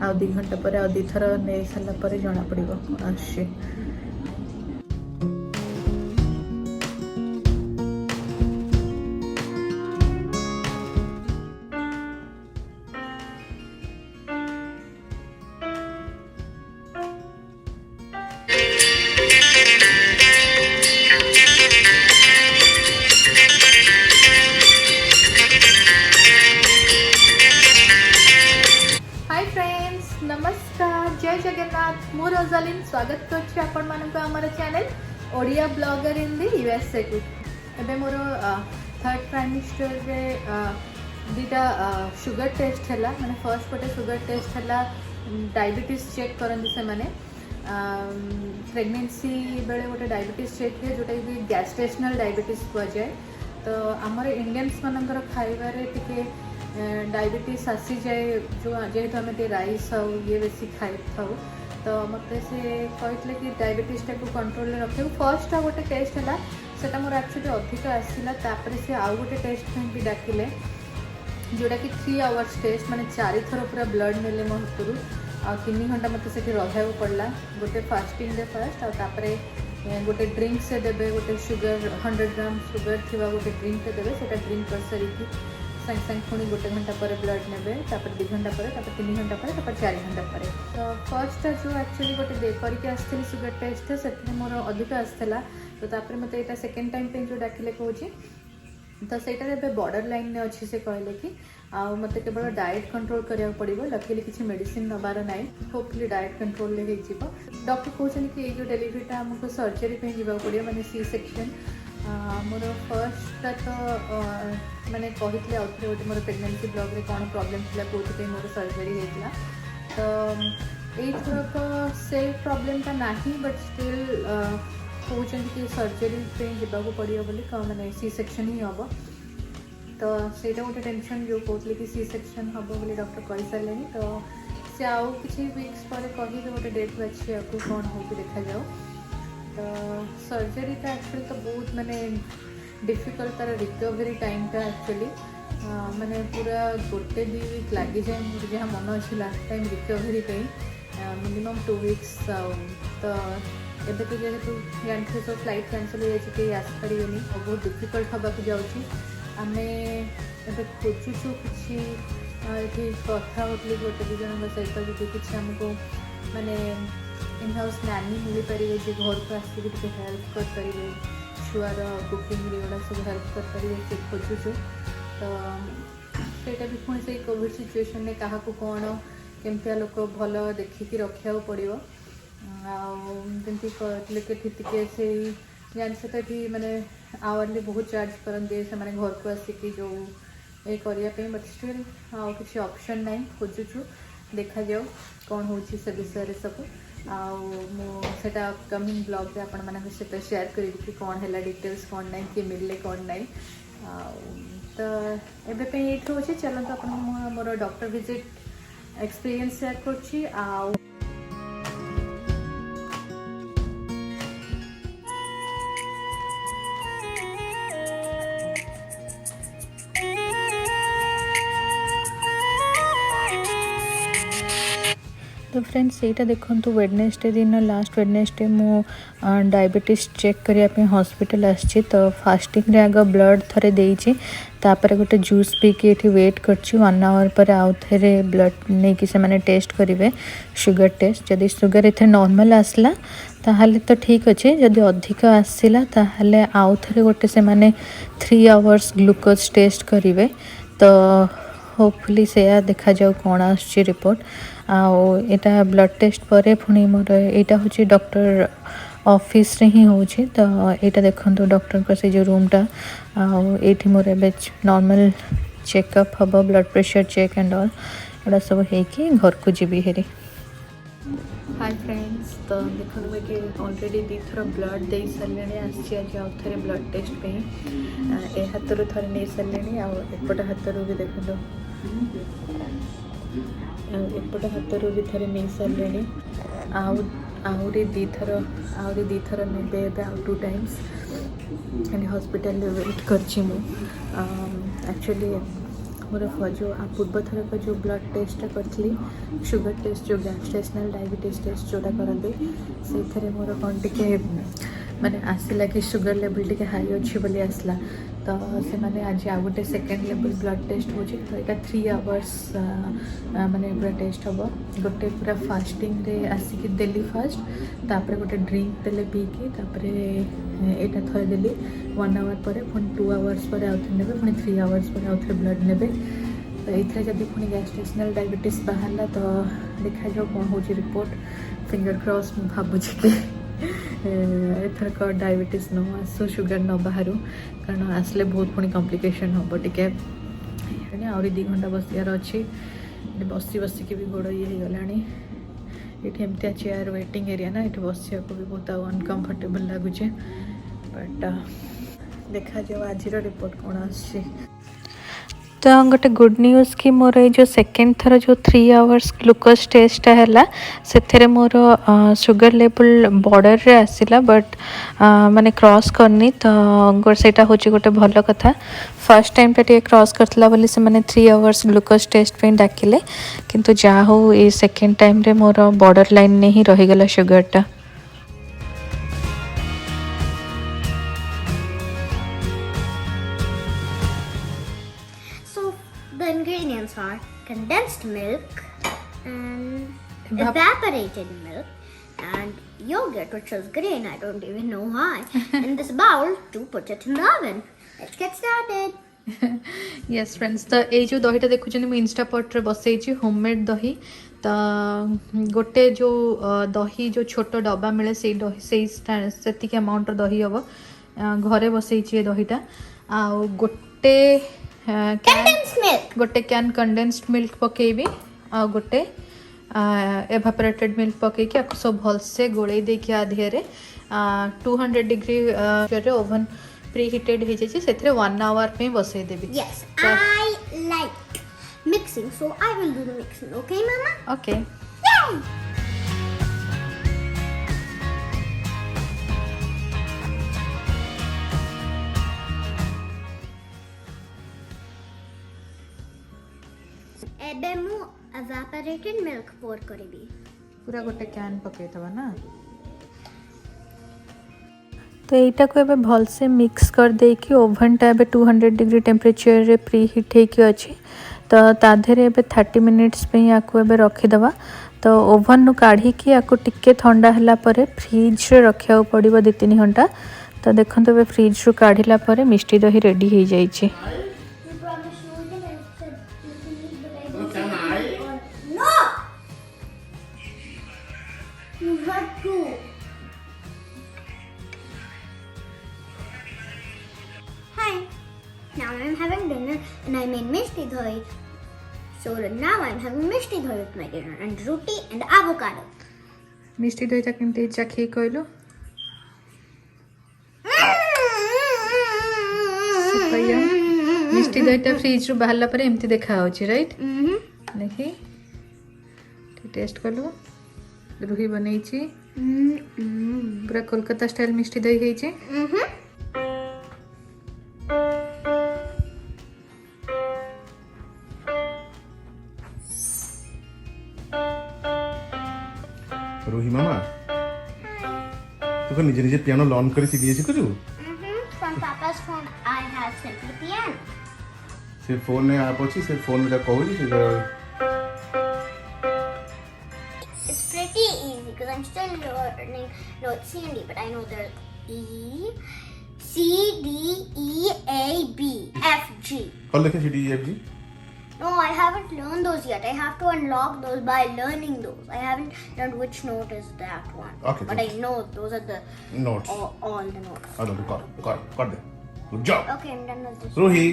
आउ 2 घंटा पर आउ 2 थर नहीं सारा पर जना पड़ो कौन आस। नमस्कार, जय जगन्नाथ। मु रोजालिन स्वागत करछि आपण मानक हमर चैनल ओडिया ब्लॉगर इन दी यूएसए को। एबे मोर थर्ड ट्राइमेस्टर रे दीटा शुगर टेस्ट हैला, माने फर्स्ट गोटे शुगर टेस्ट हैला, डायबिटीज चेक करन से माने प्रेगनेंसी बेले गोटे डायबिटीज चेक है जोटा कि गैस्ट्रेशनल डायबिटीज कह जाए। तो आमर इंडियंस मानकर खाइबारे टिके डायबिटीज आसी जाए जो जेहेतु आम राइस आउ ये बेसी खाई था। तो मत से कहते कि डायबिटीजटा को कंट्रोल रखे। फर्स्ट गोटे टेस्ट है सेटा मोर एक्चुअली अधिक आसला, से आउ गोटे टेस्ट भी डाकिले जोटा कि 3 आवर्स टेस्ट, माने 4 थर पूरा ब्लड नेले मो हाथरू आ 3 घंटा मत से रहा पड़ा। गोटे फास्टिंग डे फर्स्ट आउे गोटे ड्रिंक से देवे, गोटे शुगर 100 ग्राम शुगर थी गोटे ड्रिंक देवे, से ड्रिंक कर सारिकी साइंग साइंग पुणी गोटे घंटा पर ब्लड नेबे, 2 घंटा पर 3 घंटा पर 4 घंटा पर। तो फर्स्ट जो एक्चुअली गोटे दे करके आसती शुगर टेस्ट से मोर अधिक आसला। तो तापर मत यहाँ सेकेंड टाइम पे जो डाकिले कहूँ तो सहीटा बॉर्डर लाइन में अच्छी से कहले कि मत केवल डाएट कंट्रोल करा पड़ो, लकीली किसी मेडिसिन नबार ना, होपफुली डाएट कंट्रोल डॉक्टर कहते कि ये जो डिलीवरीटा आमको सर्जरी पे जावा पड़ो, माने सी सेक्शन। मोर फर्स्टा तो मैंने कहते आउ थे गोटे मोर प्रेगनेंसी ब्लॉग रे कौन प्रॉब्लम थी कौन मोर सर्जरी होता। तो यथरक से प्रॉब्लमटा ना, बट स्टिल कहते कि सर्जरी पे जावाक पड़ो बोली मैंने सी सेक्शन ही हम। तो सहीटा गोटे टेंशन जो कहते कि सी सेक्शन हम बोली डॉक्टर कही सारे। तो से आउ किसी वीक्स पर कहे गोटे डेट अच्छी आपको कौन हो देखा जाओ। तो सर्जरीटा एक्चुअली तो बहुत माने डिफिकल्ट, तार रिकवरी टाइमटा एक्चुअली माने पूरा 1-2 वीक लगी जाए। मोर जहाँ मन अच्छी लास्ट टाइम रिकवरी पे मिनिमम 2 वीक्स। तो एबे तो जेहेतु जानते सब फ्लाइट कैंसल हो जाए, कहीं आसपारे बहुत डिफिकल्ट हाँ जाऊँगी। आम ए खोजुचु कि ये कथा होती गोटे 2 जन सहित जो कि आमको माने इन हाउस नानी मिल पारे जो घर को आसिक हेल्प करेंगे, छुआर कुकिंग गुड़ा सब हेल्प करेंगे से खोजुचु। तो सहीटा भी पुणी से कोविड सिचुएशन में क्या कौन केमतिया लोक भल देखिकी रखा पड़ो। आमती कहते से जान से मैंने आवरली बहुत चार्ज करते से मैंने घर को आसिक जो ये करने, बट स्टिल आउ किसी ऑप्शन ना, खोजुचु देखा जाओ कौन हो से विषय सब। आटा अपकमिंग ब्लॉग रे आपण मानक सहित शेयर करी कि कौन है डिटेल्स कौन ना, किए मिलले कौन ना। तो एबे ये अच्छे चलते आप मोर डॉक्टर विजिट एक्सपीरियंस शेयर करुँची। तो फ्रेंड्स यहाँ देखो वेडनेसडे दिन लास्ट वेडनेसडे मु डायबिटीज चेक करने हॉस्पिटल आसी। तो फास्टिंग रे आग ब्लड थरे देइछि, तापर गोटे जूस पी के ये वेट करछि 1 आवर पर आउ थे ब्लड नहीं कि से माने टेस्ट करेंगे शुगर टेस्ट। जदि शुगर इथे नॉर्मल आसला ताहले तो ठीक अच्छे, जदि अधिक आसला ताहले आउ थे गोटे से माने 3 आवर्स ग्लूकोज टेस्ट करेंगे। तो होपफुली से देखा जाओ कौन आसछि रिपोर्ट। आटा ब्लड टेस्ट पर पुणी मोर यहाँ हूँ डॉक्टर ऑफिस रे ही हो। तो यहाँ देखो डॉक्टर का से जो रूमटा ये मोर ए नॉर्मल चेकअप हम, blood pressure check and all एटा सब होगी घर को जीवी हेरी। हाय फ्रेंड्स, तो देखो कि ऑलरेडी 2 थर ब्लड दे सारे आसी आज आउ थे ब्लड टेस्ट पे ए हाथ रू थे नहीं सारे आउट हाथ रू भी देखो एपट हाथ रू भी थे नहीं सारे आहरी 2 थर ने 2 टाइम्स एंड हॉस्पिटल वेट कर एक्चुअली मोर जो पूर्व थर का जो ब्लड टेस्ट करी शुगर टेस्ट जो गैस्ट्रेशनल डायबिटीज टेस्ट जोटा करते से मोर कौन टे माने आसला कि शुगर लेवल टे हाई अच्छी बोली आसला तो से माने आज आ गोटे सेकेंड लेवल ब्लड टेस्ट हो तो यहाँ 3 आवर्स माने पूरा टेस्ट हम गोटे पूरा फास्टिंग रे आसिक देली फास्ट तापर गोटे ड्रिंक देले पीकी तापर यहाँ थरे देली 1 आवर पर पुणी 2 आवर्स पर आउ थे ने पुणी 3 आवर्स पर आउ थे ब्लड ने तो ये जब पुणी गैस्ट्रेशनल डायबिटीज बाहर तो देखा जाओ कौन हो रिपोर्ट फिंगर क्रॉस मुझे भावुँ कि एथरक डायबिटीज न आसु शुगर न बाहर कारण आसले बहुत पुणी कॉम्प्लिकेशन हम टे आहरी 2 घंटा बसियार अच्छी बसी बसिकी भी गोड़ ये गला ये एमती चेयर वेटिंग एरिया ना ये बसिया को भी बहुत अनकम्फर्टेबल लगुचे बट देखा जाओ आज रिपोर्ट कौन आसी तो गोटे गुड न्यूज़ कि मोर जो सेकेंड थर जो 3 आवर्स ग्लूकोज टेस्ट है से मोर शुगर लेवल बॉर्डर रे आसिला बट माने क्रॉस करनी तो सेटा होची गोटे भल कथा फर्स्ट टाइम टे क्रॉस करथिला बोली से माने 3 आवर्स ग्लूकोज टेस्ट पे डाकिले किंतु जा हो ये सेकेंड टाइम रे मोर बॉर्डर लाइन ने ही रहीगला शुगरटा The ingredients are condensed milk and evaporated milk and yogurt, which is green. I don't even know why. In this bowl to put it in the oven. Let's get started. yes friends तो ये जो दहीटा देखुं मुझे इंस्टापॉट रे बसई homemade दही तो गोटे जो दही जो छोट डब्बा मिले से दही से अमाउंट दही हम घरे बसई ये दहीटा आ गोटे गोटे कैन कंडेन्स्ड मिल्क पकेबी आ गोटे एवापोरेटेड मिल्क पकईकि आपको सब भलसे गोले देकी आधे 200 डिग्री ओवन प्री हिटेड हो जाए 1 आवर पे बसई देबी Yes, I like mixing, so I will do the mixing. Okay, Mama? Okay. Yay! एबे मु evaporated milk pour करेबी पूरा गोटे कैन पकई दबा ना तो यहाँ को एबे भल से मिक्स कर दे कि ओवन टा एबे 200 डिग्री टेम्परेचर रे प्री हिट होकी अच्छी तो ताधे एबे 30 मिनिट्स पे या को एबे रखी दबा तो ओवन नु काढ़ी कि या को टिके ठंडा हला परे फ्रिज रे रखिया पड़िबो 2-3 घंटा तो देखंतो एबे फ्रिज रू काढ़िला परे मिष्टी दही रेडी हो जाई छी Hi. Now I'm having dinner and I made mishti doi. So now I'm having mishti doi with my dinner and roti and avocado. मिष्टी दहीटा केमती चाखी कहलु मिष्टी दहीटा फ्रिज रू बाहरला परे एमती देखा होची राइट देखी टेस्ट कलु रुही बनैची पूरा कोलकाता स्टाइल मिष्टी दही ହେଇଛି रोही मामा तू को निजे निजे पियानो लर्न कर सीख गई कुछ From Papa's phone I have simply piano. से फोन में आप अछि से फोन में कहू जी It's pretty easy because I'm still learning notes C and D, but I know there's E, C, D, E, A, B, F, G. कल लिखे C D F G No, I haven't learned those yet. I have to unlock those by learning those. I haven't learned which note is that one. Okay, but cool. I know those are the notes all the notes. आ दो कर दे good job Okay, I'm done with this. रोही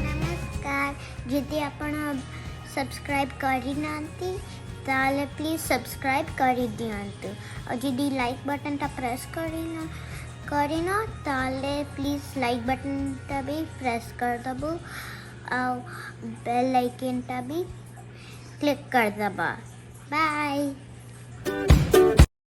नमस्कार यदि आपण subscribe करी नांती ताले प्लीज सब्सक्राइब करी दियंतु और यदि लाइक बटन ता प्रेस करिना ताले प्लीज लाइक बटन ता भी प्रेस कर दबो ଆଉ ବେଲ୍ ଆଇକନ୍ଟା ବି କ୍ଲିକ୍ କରିଦେବା। ବାଏ।